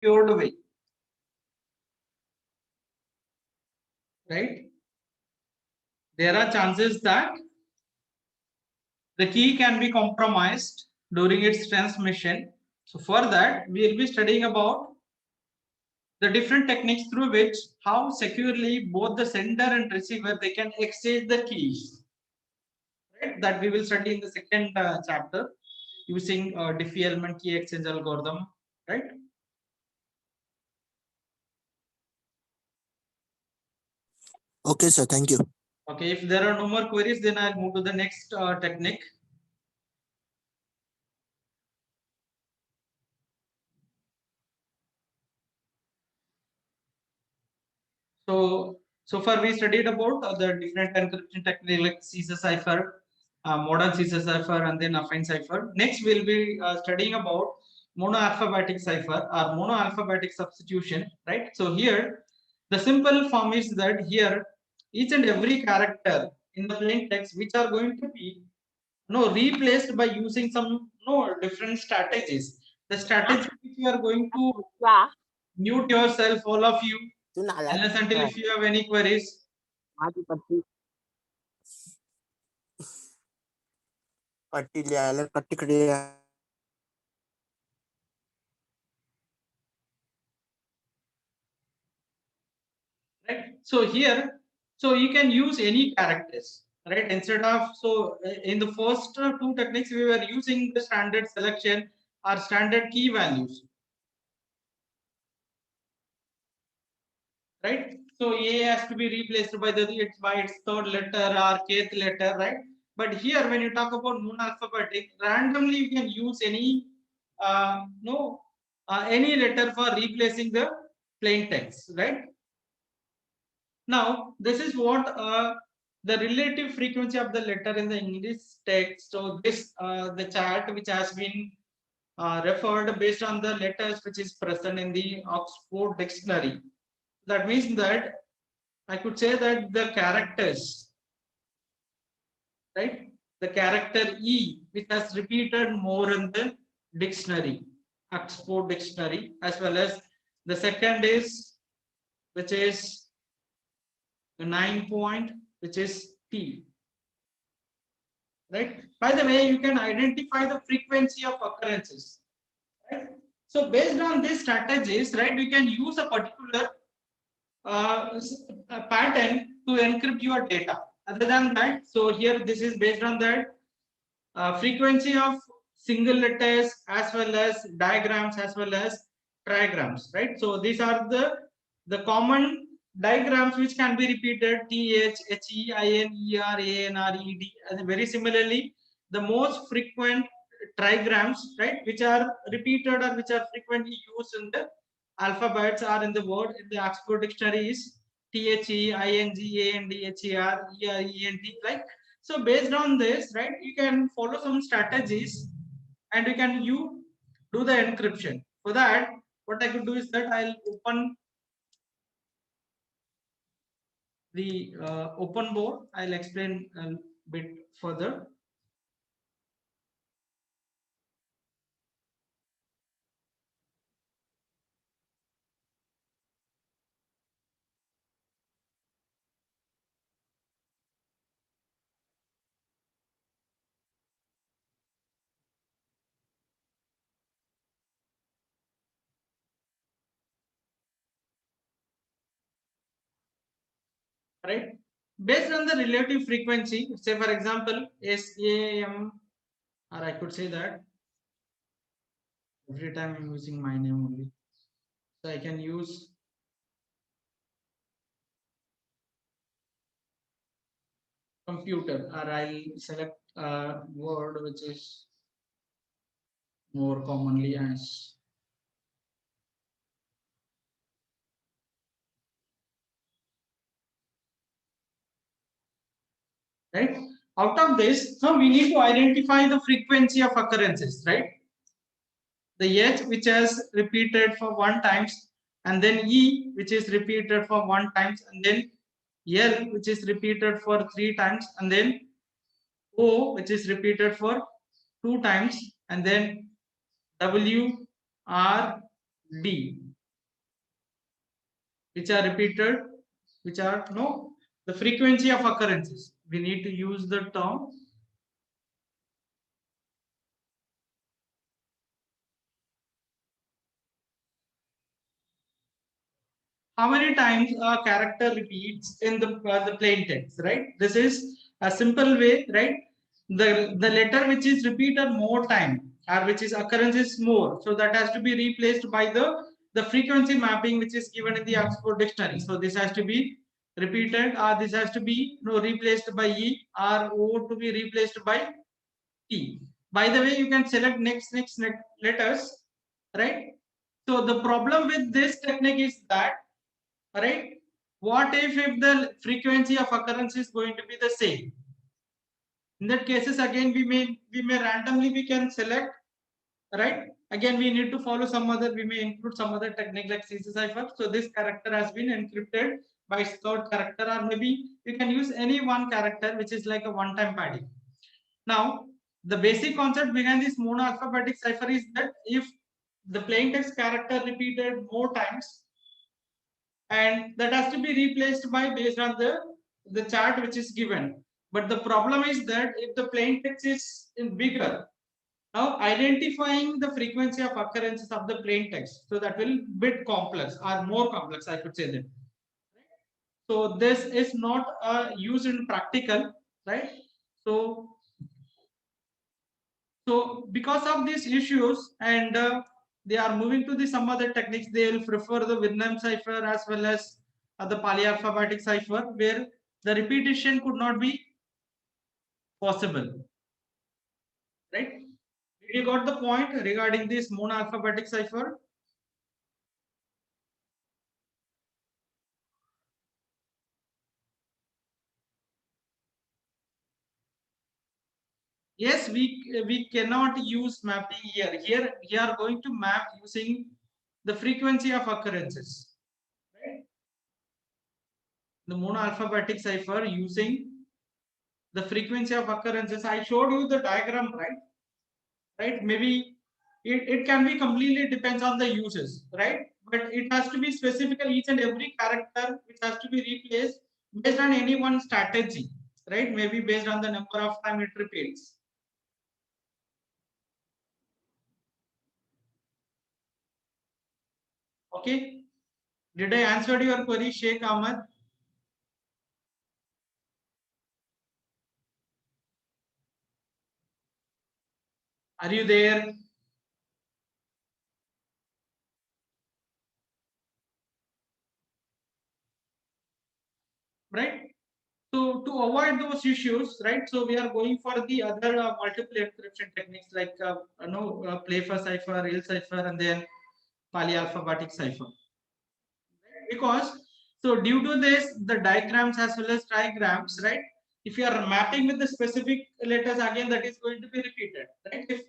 secured way, right? There are chances that the key can be compromised during its transmission. So for that, we will be studying about the different techniques through which how securely both the sender and receiver they can exchange the keys. Right? That we will study in the second chapter using Diffie-Hellman key exchange algorithm. Right? Okay, sir. Thank you. Okay. If there are no more queries, then I'll move to the next technique. So far we studied about the different encryption techniques like Caesar cipher, modern Caesar cipher, and then affine cipher. Next, we'll be studying about monoalphabetic cipher or monoalphabetic substitution. Right. So here, the simple form is that here each and every character in the plain text which are going to be replaced by using some different strategies. The strategy which you are going to mute yourself, all of you, unless until if you have any queries. Right. So here, so you can use any characters, right? Instead of, so in the first two techniques we were using the standard selection or standard key values, right? So A has to be replaced by its third letter or kth letter, right? But here when you talk about monoalphabetic, randomly you can use any no any letter for replacing the plain text, right? Now, this is what the relative frequency of the letter in the English text. So this the chart which has been referred based on the letters which is present in the Oxford Dictionary. That means that I could say that the characters, right? The character E, which has repeated more in the dictionary, Oxford Dictionary, as well as the second is, which is the 9 point, which is P. Right? By the way, you can identify the frequency of occurrences. Right? So based on these strategies, right, we can use a particular a pattern to encrypt your data. Other than that, so here this is based on that frequency of single letters as well as diagrams as well as trigrams, right? So these are the common diagrams which can be repeated: th, he, in, er, an, r, ed. And very similarly, the most frequent trigrams, right, which are repeated or which are frequently used in the alphabets or in the word in the Oxford Dictionary is the, ing, and, her, ent, like. So based on this, right, you can follow some strategies and you do the encryption. For that, what I could do is that I'll open the open board. I'll explain a bit further. Right, based on the relative frequency, say for example SAM, or I could say that every time I'm using my name only, so I can use computer, or I'll select a word which is more commonly as right. Out of this, so we need to identify the frequency of occurrences, right? The H which has repeated for 1 times, and then E which is repeated for 1 times, and then L which is repeated for 3 times, and then O which is repeated for 2 times, and then W, R, D. which are repeated, which are no, the frequency of occurrences. We need to use the term how many times a character repeats in the plain text, right? This is a simple way, right? The letter which is repeated more time or which is occurrence is more, so that has to be replaced by the frequency mapping which is given in the Oxford Dictionary. So this has to be repeated, or this has to be replaced by E, or O to be replaced by T. By the way, you can select next letters, right? So the problem with this technique is that, right, what if the frequency of occurrence is going to be the same? In that cases, again we may randomly we can select, right? Again we need to follow some other, we may include some other technique like CC cipher. So this character has been encrypted by third character, or maybe you can use any one character which is like a one-time padding. Now the basic concept behind this monoalphabetic cipher is that if the plain text character repeated more times, and that has to be replaced by based on the chart which is given. But the problem is that if the plain text is in bigger, now identifying the frequency of occurrences of the plain text, so that will bit complex or more complex, I could say that. So this is not used in practical, right? So because of these issues, and they are moving to the some other techniques, they will prefer the Vinam cipher as well as the polyalphabetic cipher, where the repetition could not be possible, right? Did you got the point regarding this monoalphabetic cipher? Yes, we cannot use mapping here. Here we are going to map using the frequency of occurrences, right? The monoalphabetic cipher using the frequency of occurrences. I showed you the diagram, right? Maybe it can be completely depends on the uses, right? But it has to be specific, each and every character which has to be replaced based on any one strategy, right? Maybe based on the number of time it repeats. Okay, did I answer your query, Sheikh Ahmed? Are you there? Right. So to avoid those issues, right? So we are going for the other multiple encryption techniques like Playfa cipher, real cipher, and then polyalphabetic cipher. Because so due to this, the diagrams as well as trigrams, right? If you are mapping with the specific letters, again that is going to be repeated, right? If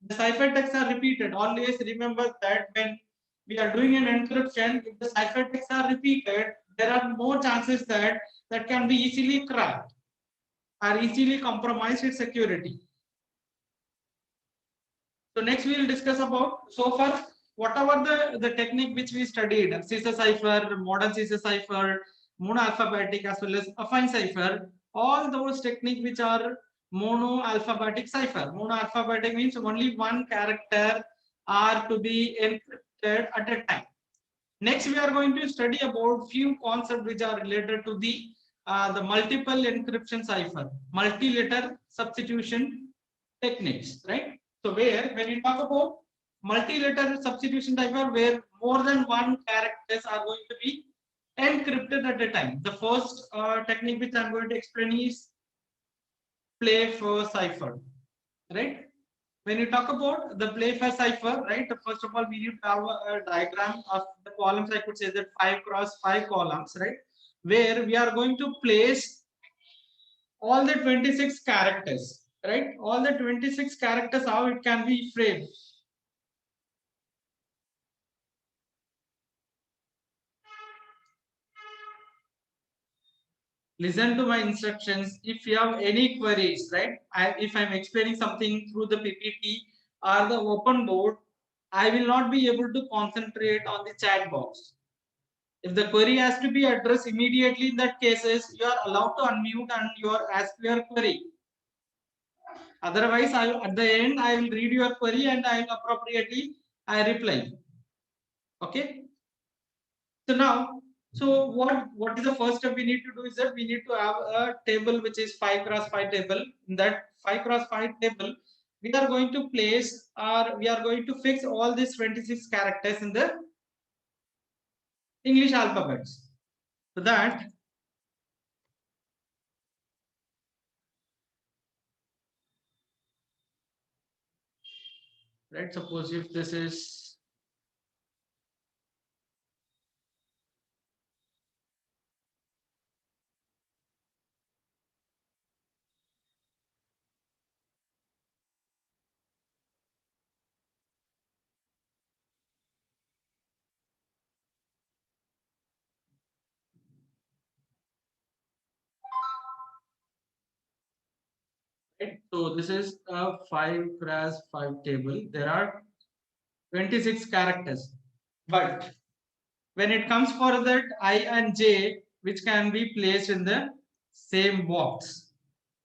the cipher texts are repeated, always remember that when we are doing an encryption, if the cipher texts are repeated, there are more chances that that can be easily cracked or easily compromise its security. So next we will discuss about, so far whatever the technique which we studied, CISA cipher, modern CISA cipher, monoalphabetic as well as affine cipher, all those techniques which are monoalphabetic cipher. Monoalphabetic means only one character are to be encrypted at a time. Next we are going to study about few concepts which are related to the multiple encryption cipher, multi-letter substitution techniques, right? So where when you talk about multi-letter substitution cipher, where more than one characters are going to be encrypted at a time. The first technique which I'm going to explain is Playfair cipher, right? When you talk about the Playfair cipher, right? First of all, we need to have a diagram of the columns. I could say that 5 cross 5 columns, right? Where we are going to place all the 26 characters, right? All the 26 characters, how it can be framed. Listen to my instructions. If you have any queries, right? If I'm explaining something through the PPT or the open board, I will not be able to concentrate on the chat box. If the query has to be addressed immediately, in that cases, you are allowed to unmute and you are ask your query. Otherwise, at the end, I will read your query and I will appropriately reply. Okay. So now, so what is the first step we need to do is that we need to have a table which is 5x5 table. In that 5x5 table, we are going to place or we are going to fix all these 26 characters in the English alphabets. So that right, suppose if this is right, so this is a 5x5 table. There are 26 characters, but when it comes for that I and J, which can be placed in the same box,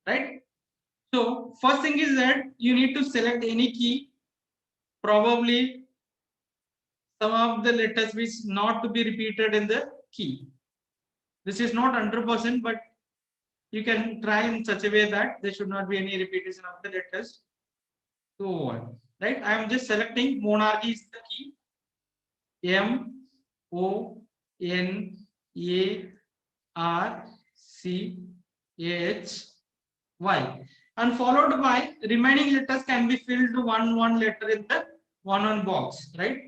right? So first thing is that you need to select any key, probably some of the letters which not to be repeated in the key. This is not 100%, but you can try in such a way that there should not be any repetition of the letters. So on, right? I am just selecting monarchy is the key. MONARCHY, and followed by remaining letters can be filled one letter in the one box, right?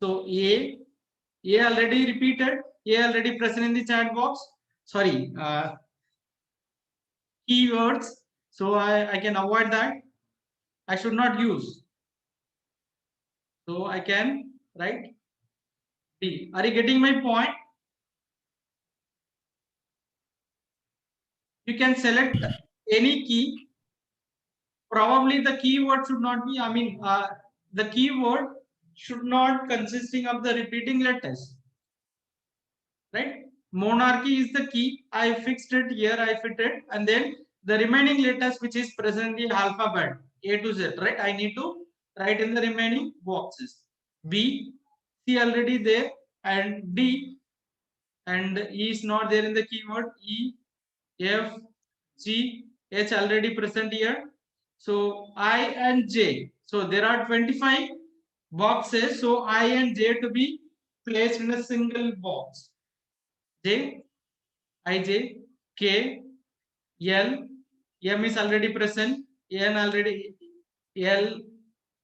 So A already repeated, A already present in the chat box. Sorry, keywords. So I can avoid that. I should not use. So I can write D. Are you getting my point? You can select any key. Probably the keyword should not be, the keyword should not consisting of the repeating letters, right? Monarchy is the key. I fixed it here, I fit it, and then the remaining letters which is present in the alphabet A to Z, right? I need to write in the remaining boxes. B, C already there, and D, and E is not there in the keyword. E, F, G, H already present here. So I and J. So there are 25 boxes. So I and J to be placed in a single box. J, I, J, K, L, M is already present. N already, L,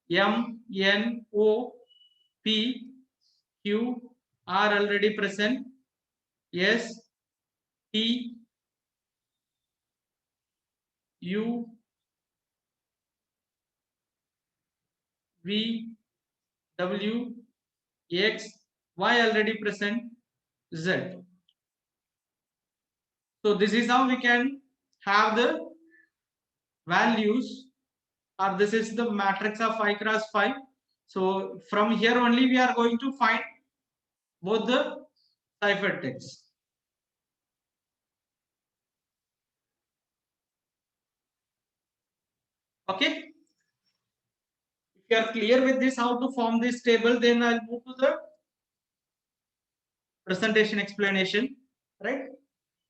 M, N, O, P, Q, R already present. S, T, U, V, W, X, Y already present, Z. So this is how we can have the values, or this is the matrix of 5x5. So from here only we are going to find both the ciphertext. Okay. If you are clear with this, how to form this table, then I'll move to the presentation explanation, right?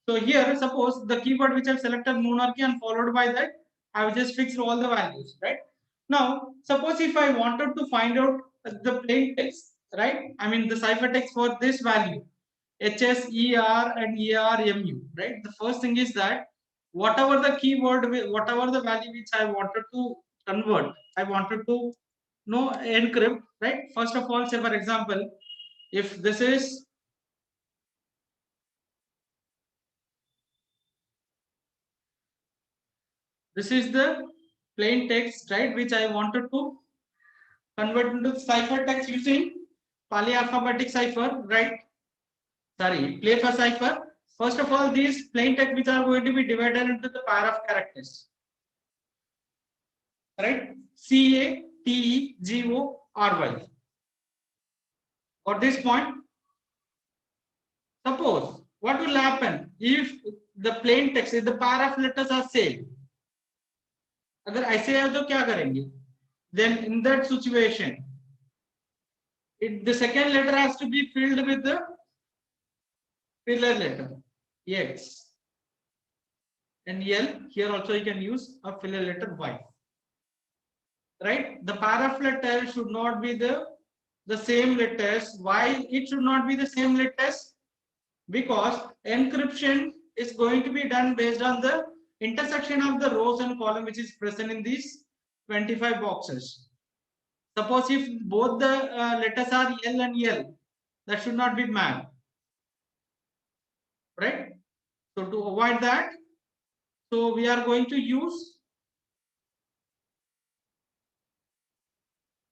So here, suppose the keyword which I've selected monarchy, and followed by that, I've just fixed all the values, right? Now, suppose if I wanted to find out the plain text, right? I mean the ciphertext for this value, HS, ER, and ERMU, right? The first thing is that whatever the keyword, whatever the value which I wanted to convert, I wanted to encrypt, right? First of all, say for example, if this is the plain text, right, which I wanted to convert into ciphertext using polyalphabetic cipher, right? Sorry, plain for cipher. First of all, these plain text which are going to be divided into the pair of characters, right? CATEGORY. For this point, Suppose what will happen if the plain text, if the pair of letters are same? अगर ऐसे है तो क्या करेंगे? Then in that situation, the second letter has to be filled with the filler letter X. And L, here also you can use a filler letter Y. Right? The pair of letters should not be the same letters. Why it should not be the same letters? Because encryption is going to be done based on the intersection of the rows and column which is present in these 25 boxes. Suppose if both the letters are L and L, that should not be mapped. Right? So to avoid that, so we are going to use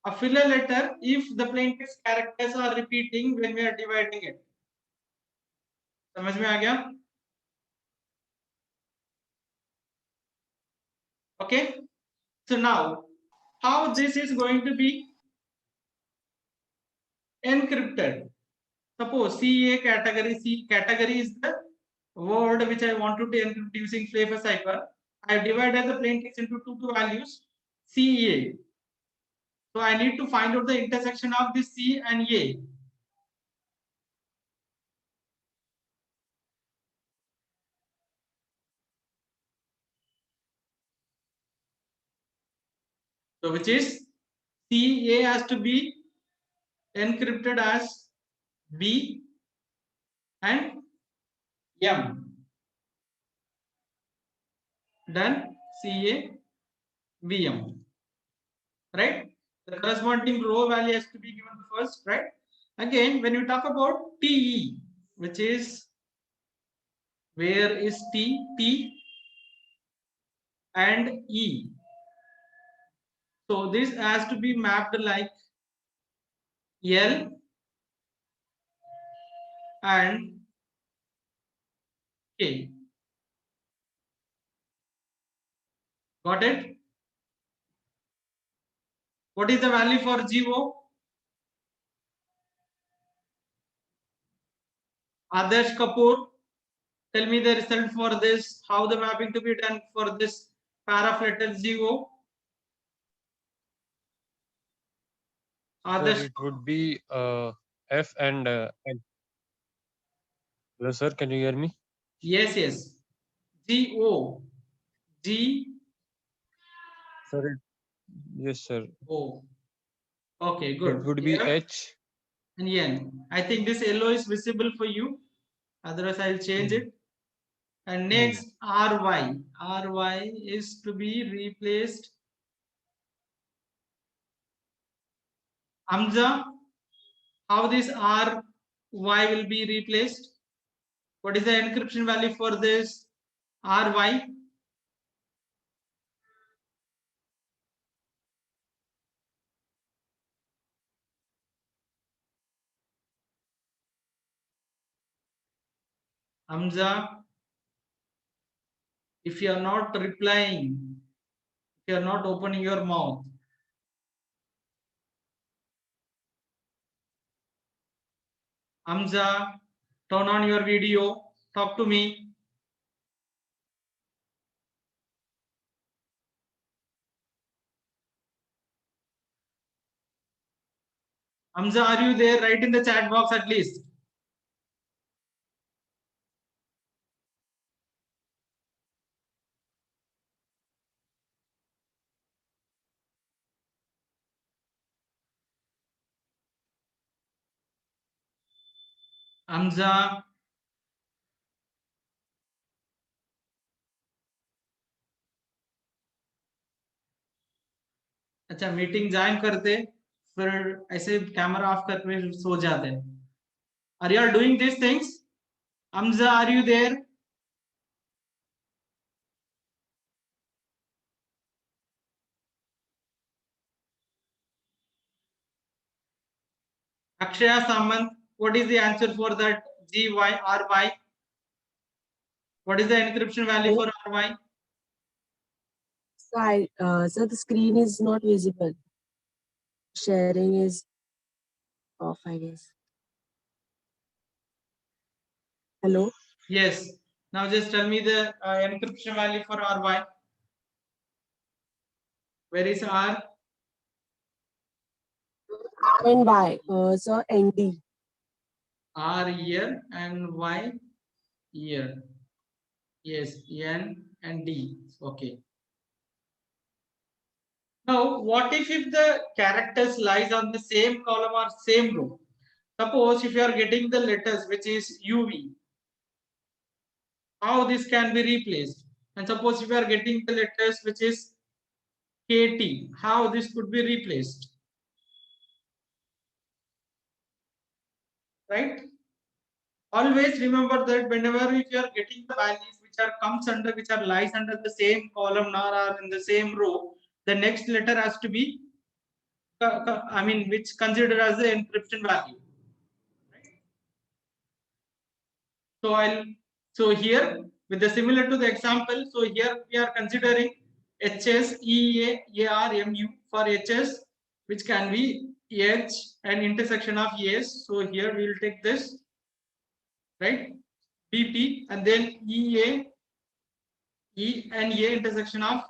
a filler letter if the plain text characters are repeating when we are dividing it. समझ में आ गया? Okay. So now, how this is going to be encrypted? Suppose CA category. C category is the word which I wanted to encrypt using flavor cipher. I have divided the plain text into two values CA. So I need to find out the intersection of this C and A. So which is CA has to be encrypted as B and M. Then CA VM. Right? The corresponding row value has to be given first, right? Again, when you talk about TE, which is where is T? T and E. So this has to be mapped like L and K. Got it? What is the value for GO? Adarsh Kapoor, tell me the result for this, how the mapping to be done for this pair of letters GO. Sir, it would be F and N. Hello, sir. Can you hear me? Yes. GO. G. Sir, yes, sir. O. Okay, good. It would be F H. and N. I think this yellow is visible for you. Otherwise, I'll change it. And next, RY. RY is to be replaced. Hamza, how this RY will be replaced? What is the encryption value for this RY? Hamza, if you are not replying, if you are not opening your mouth, Hamza, turn on your video, talk to me. Hamza, are you there? Write in the chat box at least. Hamza, अच्छा meeting join करते फिर ऐसे camera off करके सो जाते हैं. Are you all doing these things? Hamza, are you there? Akshaya Samant, what is the answer for that GYRY? What is the encryption value for RY? So the screen is not visible. Sharing is off, I guess. Hello. Yes. Now just tell me the encryption value for RY. Where is R? R and Y. So ND. R here and Y here. Yes, N and D. Okay. Now, what if the characters lies on the same column or same row? Suppose if you are getting the letters which is UV, how this can be replaced? And suppose if you are getting the letters which is KT, how this could be replaced? Right? Always remember that whenever if you are getting the values which are lies under the same column or are in the same row, the next letter has to be which considered as the encryption value. So here with the similar to the example, so here we are considering HS, EA, AR, MU for HS, which can be H and intersection of ES. So here we will take this, right? BP and then EA, E and A intersection of.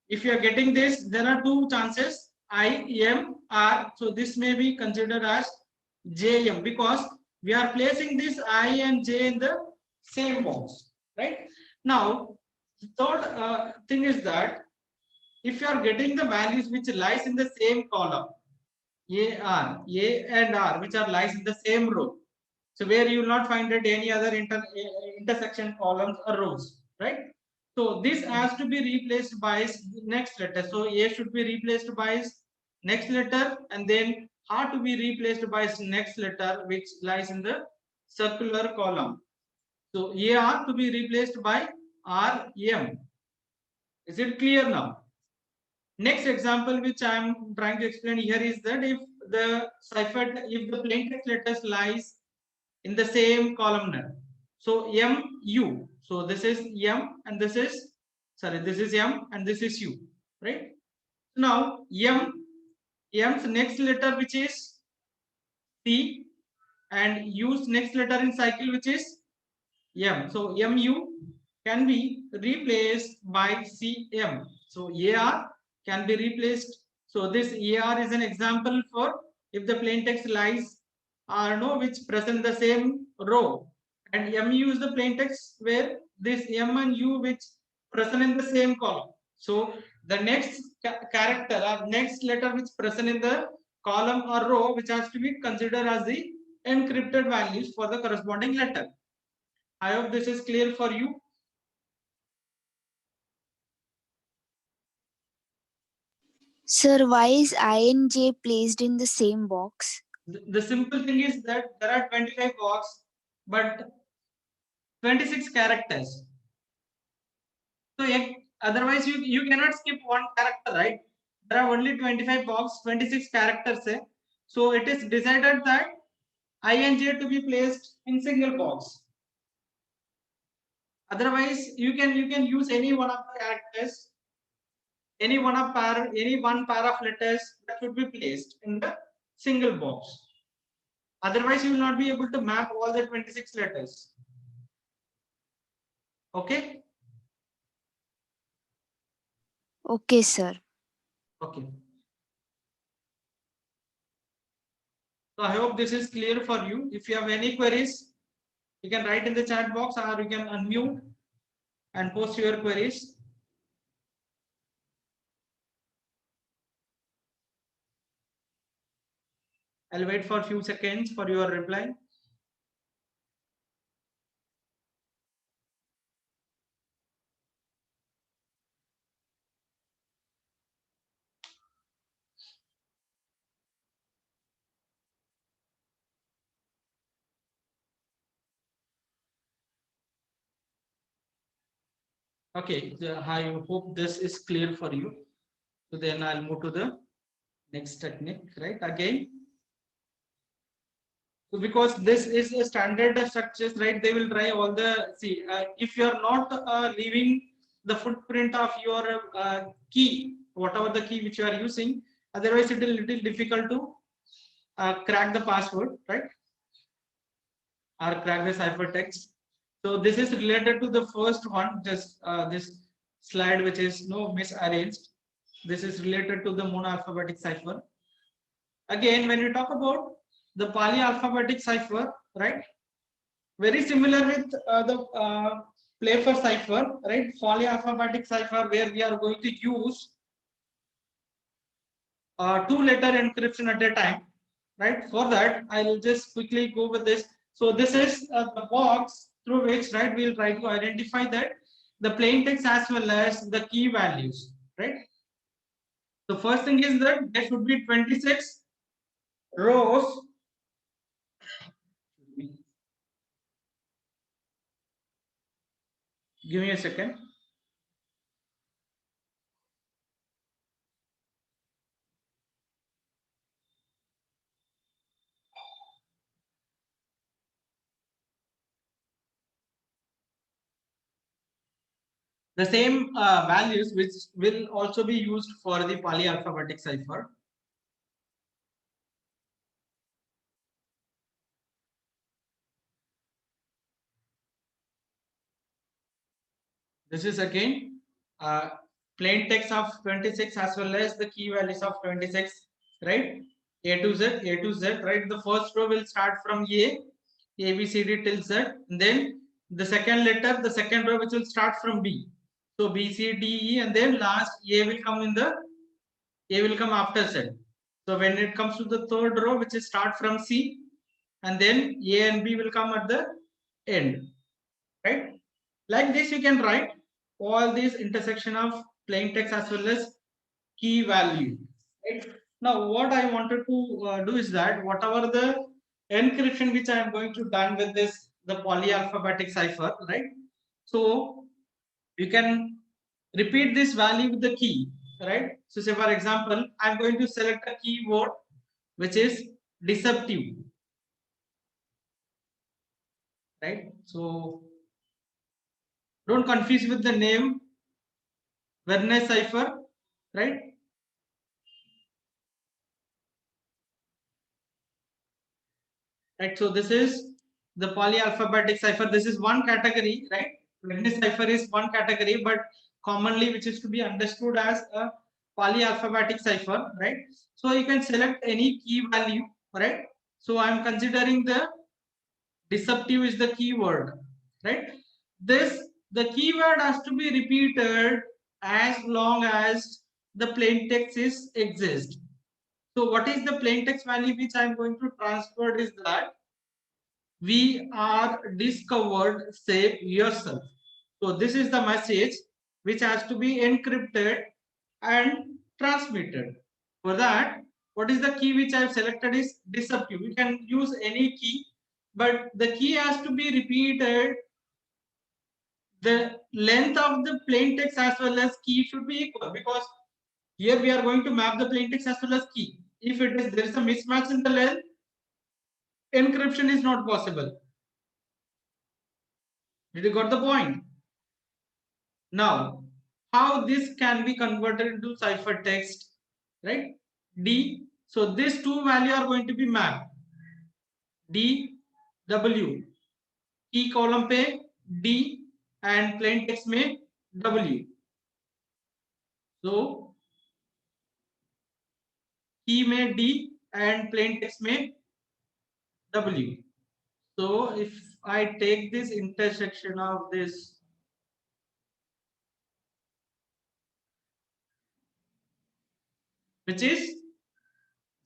If you are getting this, there are two chances, I, M, R. So this may be considered as JM because we are placing this I and J in the same box, right? Now, the third thing is that if you are getting the values which lies in the same column, A and R, which are lies in the same row. So where you will not find it any other intersection columns or rows, right? So this has to be replaced by next letter. So A should be replaced by next letter, and then R to be replaced by next letter, which lies in the circular column. So AR to be replaced by RM. Is it clear now? Next example which I am trying to explain here is that if the plain text letters lies in the same columnar. So MU. So this is M and this is M and this is U, right? Now M's next letter which is C and U's next letter in cycle which is M. So MU can be replaced by CM. So AR can be replaced. So this AR is an example for if the plain text lies are no which present the same row, and MU is the plain text where this M and U which present in the same column. So the next character or next letter which present in the column or row which has to be considered as the encrypted values for the corresponding letter. I hope this is clear for you. Sir, why is I and J placed in the same box? The simple thing is that there are 25 boxes, but 26 characters. So otherwise you cannot skip one character, right? There are only 25 boxes, 26 characters. So it is decided that I and J to be placed in single box. Otherwise, you can use any one of the characters, any one pair of letters that should be placed in the single box. Otherwise, you will not be able to map all the 26 letters. Okay? Okay, sir. Okay. So I hope this is clear for you. If you have any queries, you can write in the chat box or you can unmute and post your queries. I'll wait for a few seconds for your reply. Okay, I hope this is clear for you. So then I'll move to the next technique, right? Again, so because this is a standard structures, right? They will try all the if you are not leaving the footprint of your key, whatever the key which you are using, otherwise it will little difficult to crack the password, right? or crack the ciphertext. So this is related to the first one, just this slide which is no misarranged. This is related to the monoalphabetic cipher. Again, when we talk about the polyalphabetic cipher, right? Very similar with the Playfair cipher, right? Polyalphabetic cipher, where we are going to use 2-letter encryption at a time, right? For that, I'll just quickly go with this. So this is the box through which, right, we'll try to identify that the plain text as well as the key values, right? The first thing is that there should be 26 rows. Give me a second. The same values which will also be used for the polyalphabetic cipher. This is again plain text of 26 as well as the key values of 26, right? A to Z, right? The first row will start from A, B, C, D till Z. And then the second letter, the second row which will start from B. So B, C, D, E, and then last A will come after Z. So when it comes to the third row, which is start from C, and then A and B will come at the end, right? Like this, you can write all these intersection of plain text as well as key value, right? Now, what I wanted to do is that whatever the encryption which I am going to done with this, the polyalphabetic cipher, right? So you can repeat this value with the key, right? So say for example, I'm going to select a keyword which is deceptive, right? So don't confuse with the name Verne cipher, right? Right, so this is the polyalphabetic cipher. This is one category, right? Verne cipher is one category, but commonly which is to be understood as a polyalphabetic cipher, right? So you can select any key value, right? So I'm considering the deceptive is the keyword, right? The keyword has to be repeated as long as the plain text is exist. So what is the plain text value which I'm going to transfer is that we are discovered, save yourself. So this is the message which has to be encrypted and transmitted. For that, what is the key which I have selected is deceptive. You can use any key, but the key has to be repeated. The length of the plain text as well as key should be equal, because here we are going to map the plain text as well as key. If it is there is a mismatch in the length, encryption is not possible. Did you got the point? Now, how this can be converted into ciphertext, right? D. So these two values are going to be mapped. D, W. Key column पे D and plain text में W. So key में D and plain text में W. So if I take this intersection of this, which is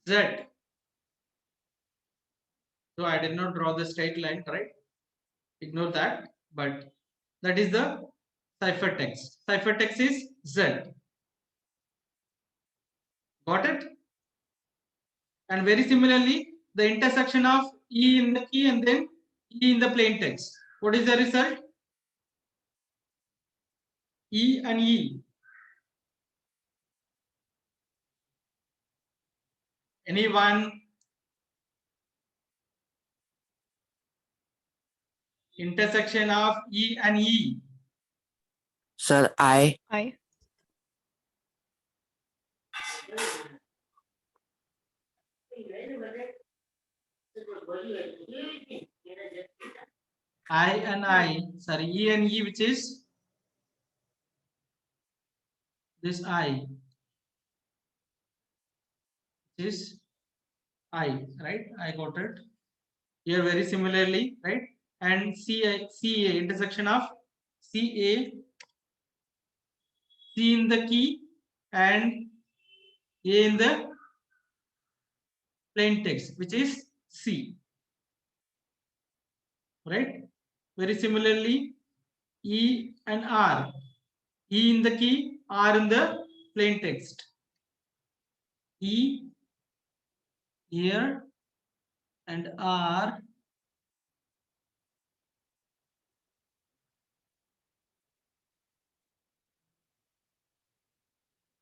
Z. So I did not draw the straight line, right? Ignore that, but that is the ciphertext. Ciphertext is Z. Got it? And very similarly, the intersection of E in the key and then E in the plain text. What is the result? E and E. Anyone? Intersection of E and E. Sir, I. I and I, sorry, E and E, which is this I, which is I, right? I got it. Here very similarly, right? And CA intersection of CA, C in the key and A in the plain text, which is C, right? Very similarly, E and R, E in the key, R in the plain text. E here and R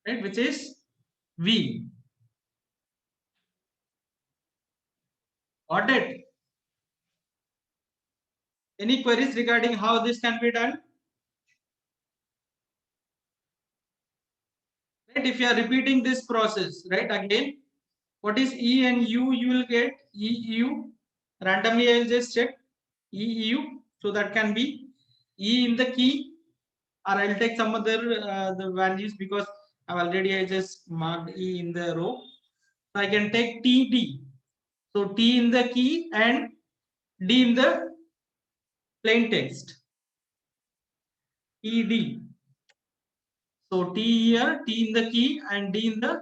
right, which is V. Got it? Any queries regarding how this can be done? Right, if you are repeating this process, right, again, what is E and U? You will get EU. Randomly, I will just check EU. So that can be E in the key, or I'll take some other the values because I just marked E in the row. So I can take TD. So T in the key and D in the plain text. ED. So T here, T in the key and D in the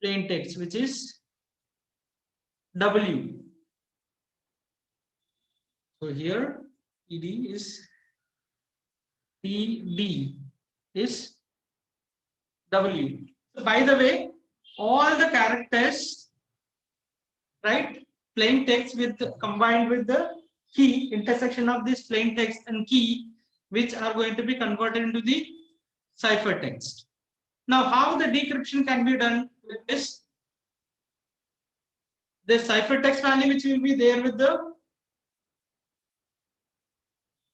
plain text, which is W. So here ED is TD is W. So by the way, all the characters, right, plain text with combined with the key, intersection of this plain text and key, which are going to be converted into the ciphertext. Now, how the decryption can be done with this? The ciphertext value which will be there with the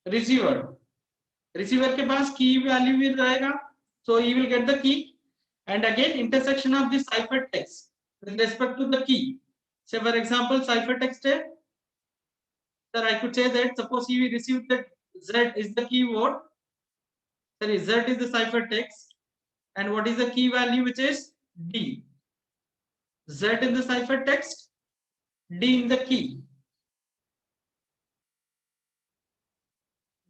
receiver. Receiver के पास key value भी रहेगा, so he will get the key, and again intersection of the ciphertext with respect to the key. So, for example, ciphertext है, sir, I could say that suppose he received that Z is the keyword. Sorry, Z is the ciphertext, and what is the key value, which is D. Z in the ciphertext, D in the key.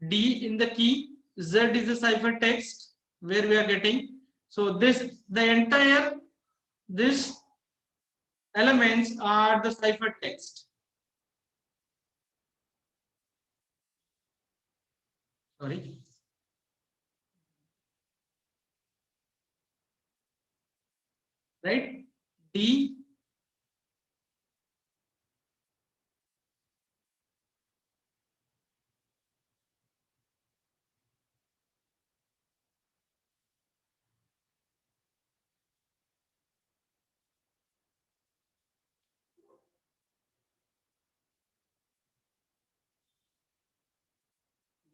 D in the key, Z is the ciphertext where we are getting. So this, the entire, this elements are the ciphertext. Sorry. Right? D.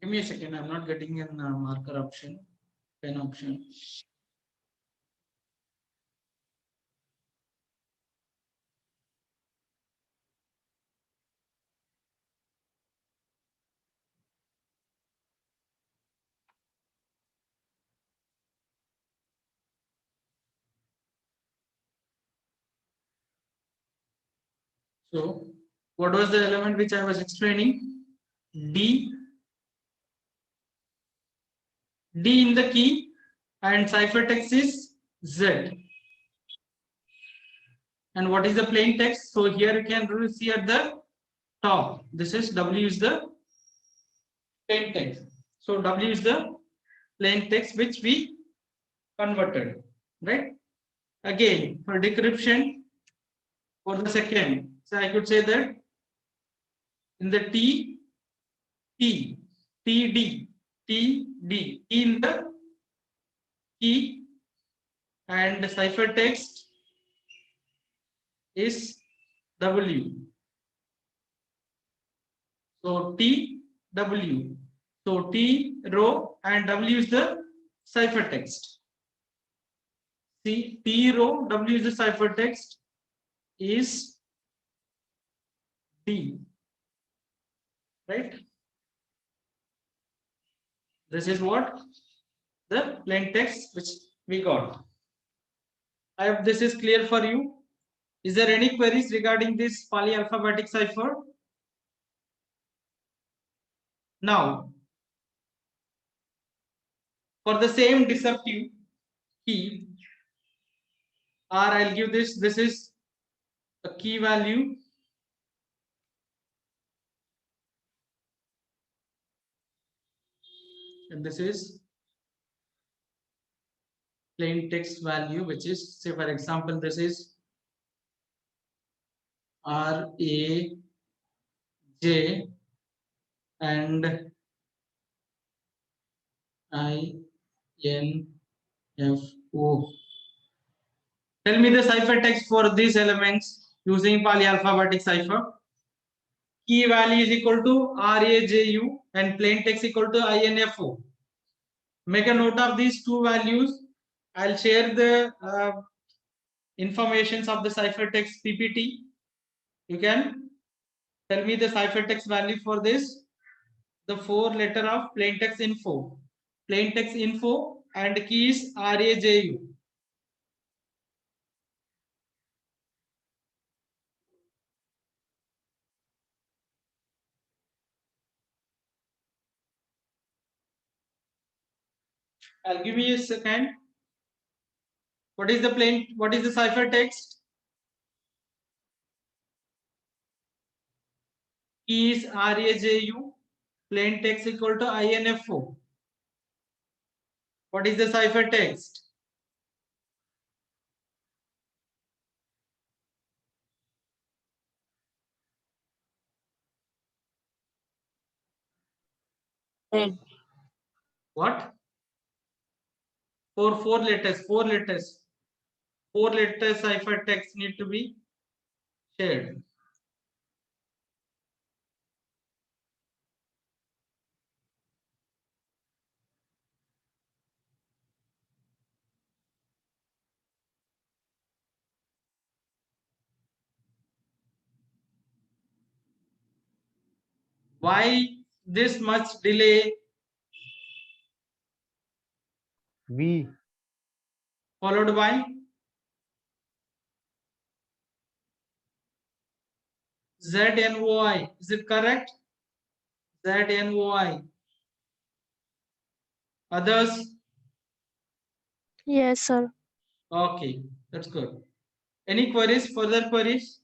Give me a second. I'm not getting an marker option, pen option. So, what was the element which I was explaining? D. D in the key, and ciphertext is Z. And what is the plain text? So here you can really see at the top. This is W is the plain text. So W is the plain text which we converted, right? Again, for decryption, for the second, so I could say that in the T, T, TD, TD, in the key, and the ciphertext is W. So T, W. So T row and W is the ciphertext. See, T row, W is the ciphertext, is D. right? This is what the plain text which we got. I hope this is clear for you. Is there any queries regarding this polyalphabetic cipher? Now, for the same deceptive key, or I'll give this is a key value, and this is plain text value, which is, say for example, this is RAJ and INFO. Tell me the ciphertext for these elements using polyalphabetic cipher. Key value is equal to RAJU and plain text equal to INFO. Make a note of these two values. I'll share the informations of the ciphertext PPT. You can tell me the ciphertext value for this. The 4-letter of plain text info. Plain text info and key is RAJU. I'll give you a second. What is the ciphertext? Key is RAJU. Plain text equal to INFO. What is the ciphertext? Red. What? Four letters. 4 letter ciphertext need to be shared. Why this much delay? V. Followed by ZNOI. Is it correct? ZNOI. Others? Yes, sir. Okay, that's good. Any queries? Further queries?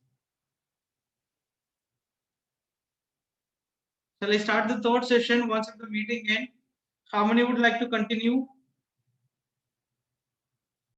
Shall I start the third session once the meeting ends? How many would like to continue?